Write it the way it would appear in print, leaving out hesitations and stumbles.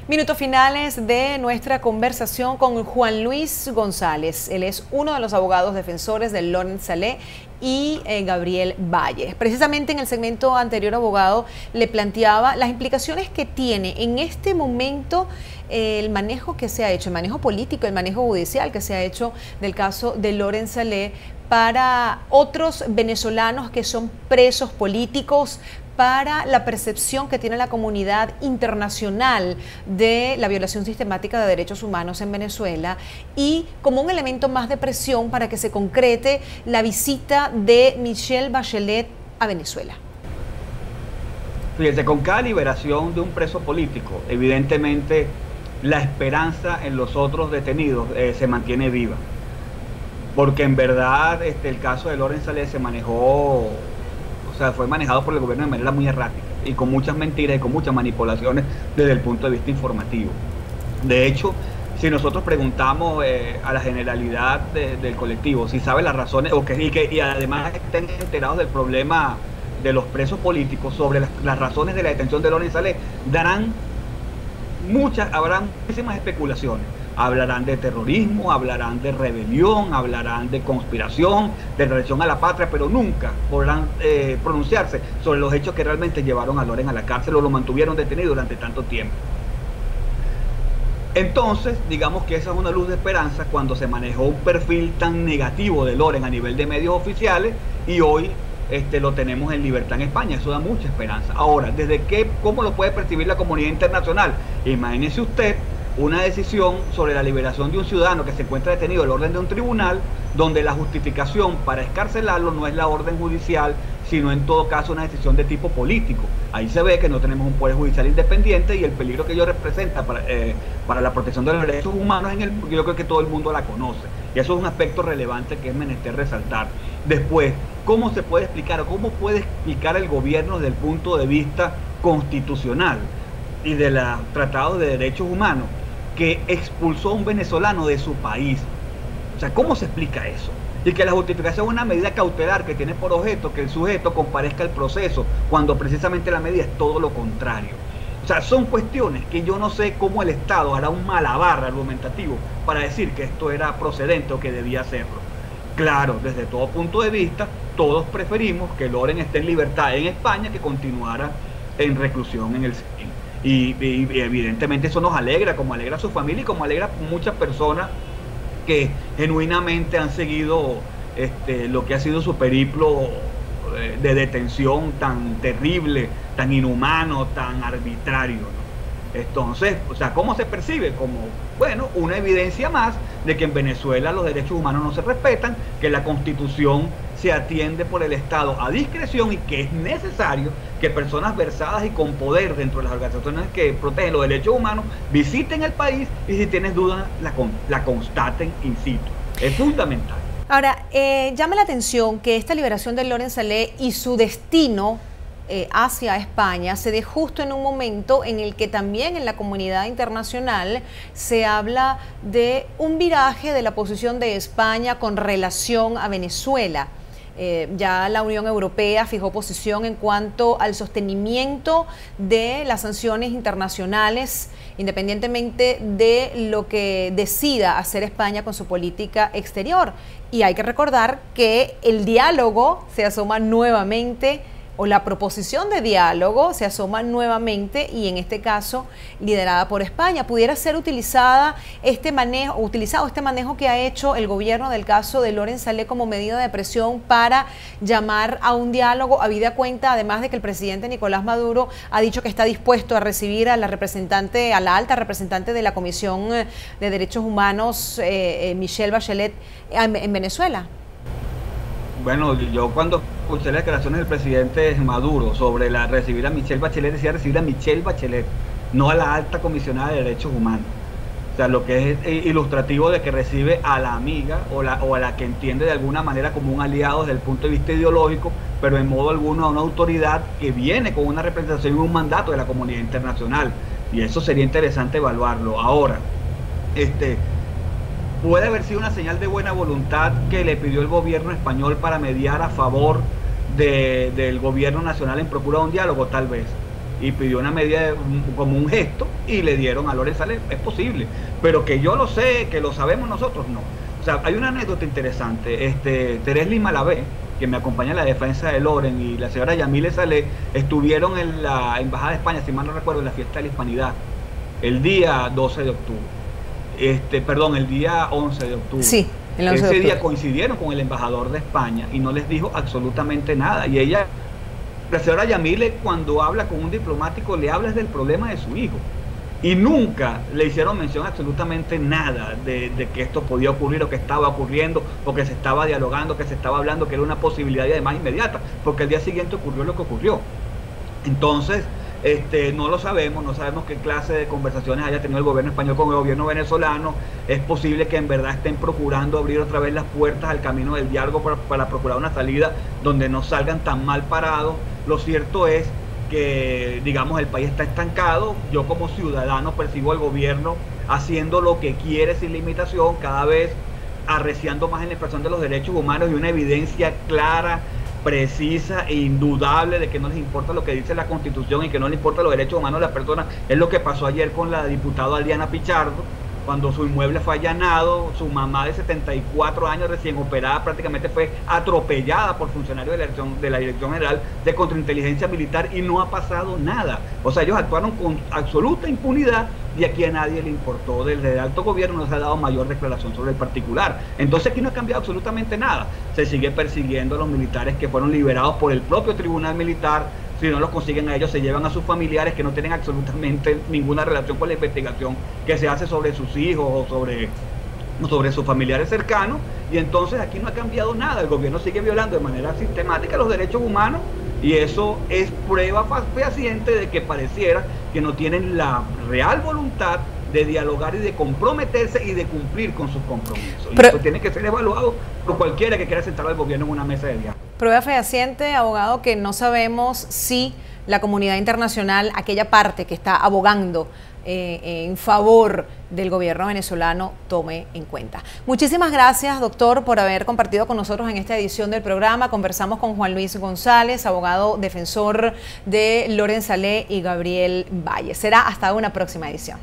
Minutos finales de nuestra conversación con Juan Luis González. Él es uno de los abogados defensores de Laurent Saleh y Gabriel Valle. Precisamente en el segmento anterior, abogado, le planteaba las implicaciones que tiene en este momento el manejo que se ha hecho, el manejo político, el manejo judicial que se ha hecho del caso de Laurent Saleh para otros venezolanos que son presos políticos, para la percepción que tiene la comunidad internacional de la violación sistemática de derechos humanos en Venezuela y como un elemento más de presión para que se concrete la visita de Michelle Bachelet a Venezuela. Fíjese, con cada liberación de un preso político, evidentemente la esperanza en los otros detenidos se mantiene viva. Porque en verdad el caso de Laurent Saleh se manejó, o sea, fue manejado por el gobierno de manera muy errática y con muchas mentiras y con muchas manipulaciones desde el punto de vista informativo. De hecho, si nosotros preguntamos a la generalidad del colectivo si sabe las razones y además estén enterados del problema de los presos políticos sobre las razones de la detención de Laurent Saleh, habrán muchísimas especulaciones. Hablarán de terrorismo, hablarán de rebelión, hablarán de conspiración, de traición a la patria, pero nunca podrán pronunciarse sobre los hechos que realmente llevaron a Laurent a la cárcel o lo mantuvieron detenido durante tanto tiempo. Entonces, digamos que esa es una luz de esperanza cuando se manejó un perfil tan negativo de Laurent a nivel de medios oficiales y hoy lo tenemos en libertad en España. Eso da mucha esperanza. Ahora, ¿cómo lo puede percibir la comunidad internacional? Imagínese usted una decisión sobre la liberación de un ciudadano que se encuentra detenido al orden de un tribunal, donde la justificación para escarcelarlo no es la orden judicial, sino en todo caso una decisión de tipo político. Ahí se ve que no tenemos un poder judicial independiente y el peligro que ello representa para la protección de los derechos humanos, yo creo que todo el mundo la conoce. Y eso es un aspecto relevante que es menester resaltar. Después, ¿cómo se puede explicar o cómo puede explicar el gobierno desde el punto de vista constitucional y de los tratados de derechos humanos que expulsó a un venezolano de su país? O sea, ¿cómo se explica eso? Y que la justificación es una medida cautelar que tiene por objeto que el sujeto comparezca al proceso, cuando precisamente la medida es todo lo contrario. O sea, son cuestiones que yo no sé cómo el Estado hará un malabar argumentativo para decir que esto era procedente o que debía hacerlo. Claro, desde todo punto de vista, todos preferimos que Laurent esté en libertad en España que continuara en reclusión en el CELIN. Y evidentemente eso nos alegra, como alegra a su familia y como alegra a muchas personas que genuinamente han seguido lo que ha sido su periplo de detención tan terrible, tan inhumano, tan arbitrario, ¿no? Entonces, o sea, ¿cómo se percibe? Como, bueno, una evidencia más de que en Venezuela los derechos humanos no se respetan, que la Constitución se atiende por el Estado a discreción y que es necesario que personas versadas y con poder dentro de las organizaciones que protegen los derechos humanos visiten el país y si tienes dudas la constaten in situ. Es fundamental. Ahora, llama la atención que esta liberación de Laurent Saleh y su destino hacia España se dé justo en un momento en el que también en la comunidad internacional se habla de un viraje de la posición de España con relación a Venezuela. Ya la Unión Europea fijó posición en cuanto al sostenimiento de las sanciones internacionales, independientemente de lo que decida hacer España con su política exterior. Y hay que recordar que el diálogo se asoma nuevamente, o la proposición de diálogo se asoma nuevamente y en este caso liderada por España. ¿Pudiera ser utilizado este manejo que ha hecho el gobierno del caso de Laurent Saleh como medida de presión para llamar a un diálogo, habida cuenta además de que el presidente Nicolás Maduro ha dicho que está dispuesto a recibir a la alta representante de la Comisión de Derechos Humanos, Michelle Bachelet, en Venezuela? Bueno, yo cuando escuché las declaraciones del presidente Maduro sobre recibir a Michelle Bachelet, decía recibir a Michelle Bachelet, no a la alta comisionada de derechos humanos. O sea, lo que es ilustrativo de que recibe a la amiga o a la que entiende de alguna manera como un aliado desde el punto de vista ideológico, pero en modo alguno a una autoridad que viene con una representación y un mandato de la comunidad internacional. Y eso sería interesante evaluarlo. Ahora, puede haber sido una señal de buena voluntad que le pidió el gobierno español para mediar a favor del gobierno nacional en procura de un diálogo, tal vez. y pidió una medida como un gesto y le dieron a Loren Saleh. Es posible, pero que yo lo sé, que lo sabemos nosotros, no. O sea, hay una anécdota interesante. Teresli Malavé, que me acompaña en la defensa de Loren, y la señora Yamile Saleh estuvieron en la Embajada de España, si mal no recuerdo, en la fiesta de la Hispanidad, el día 12 de octubre. Perdón, el día 11 de octubre. Sí, el 11 de octubre. Ese día coincidieron con el embajador de España y no les dijo absolutamente nada. Y ella, la señora Yamile, cuando habla con un diplomático, le habla del problema de su hijo. Y nunca le hicieron mención absolutamente nada de que esto podía ocurrir o que estaba ocurriendo o que se estaba dialogando, que se estaba hablando, que era una posibilidad y además inmediata, porque el día siguiente ocurrió lo que ocurrió. Entonces, no lo sabemos, no sabemos qué clase de conversaciones haya tenido el gobierno español con el gobierno venezolano. Es posible que en verdad estén procurando abrir otra vez las puertas al camino del diálogo para procurar una salida donde no salgan tan mal parados. Lo cierto es que, digamos, el país está estancado. Yo como ciudadano percibo al gobierno haciendo lo que quiere sin limitación, cada vez arreciando más en la expresión de los derechos humanos y una evidencia clara, precisa e indudable de que no les importa lo que dice la Constitución y que no les importa los derechos humanos de las personas. Es lo que pasó ayer con la diputada Adriana Pichardo, cuando su inmueble fue allanado. Su mamá de 74 años, recién operada, prácticamente fue atropellada por funcionarios de la Dirección General de Contrainteligencia Militar y no ha pasado nada. O sea, ellos actuaron con absoluta impunidad y aquí a nadie le importó. Desde el alto gobierno no se ha dado mayor declaración sobre el particular. Entonces aquí no ha cambiado absolutamente nada. Se sigue persiguiendo a los militares que fueron liberados por el propio Tribunal Militar. Si no los consiguen a ellos, se llevan a sus familiares que no tienen absolutamente ninguna relación con la investigación que se hace sobre sus hijos o sobre sus familiares cercanos. Y entonces aquí no ha cambiado nada. El gobierno sigue violando de manera sistemática los derechos humanos y eso es prueba fehaciente de que pareciera que no tienen la real voluntad de dialogar y de comprometerse y de cumplir con sus compromisos. Y eso tiene que ser evaluado por cualquiera que quiera sentar al gobierno en una mesa de diálogo. Prueba fehaciente, abogado, que no sabemos si la comunidad internacional, aquella parte que está abogando en favor del gobierno venezolano, tome en cuenta. Muchísimas gracias, doctor, por haber compartido con nosotros en esta edición del programa. Conversamos con Juan Luis González, abogado defensor de Loren Saleh y Gabriel Valle. Será hasta una próxima edición.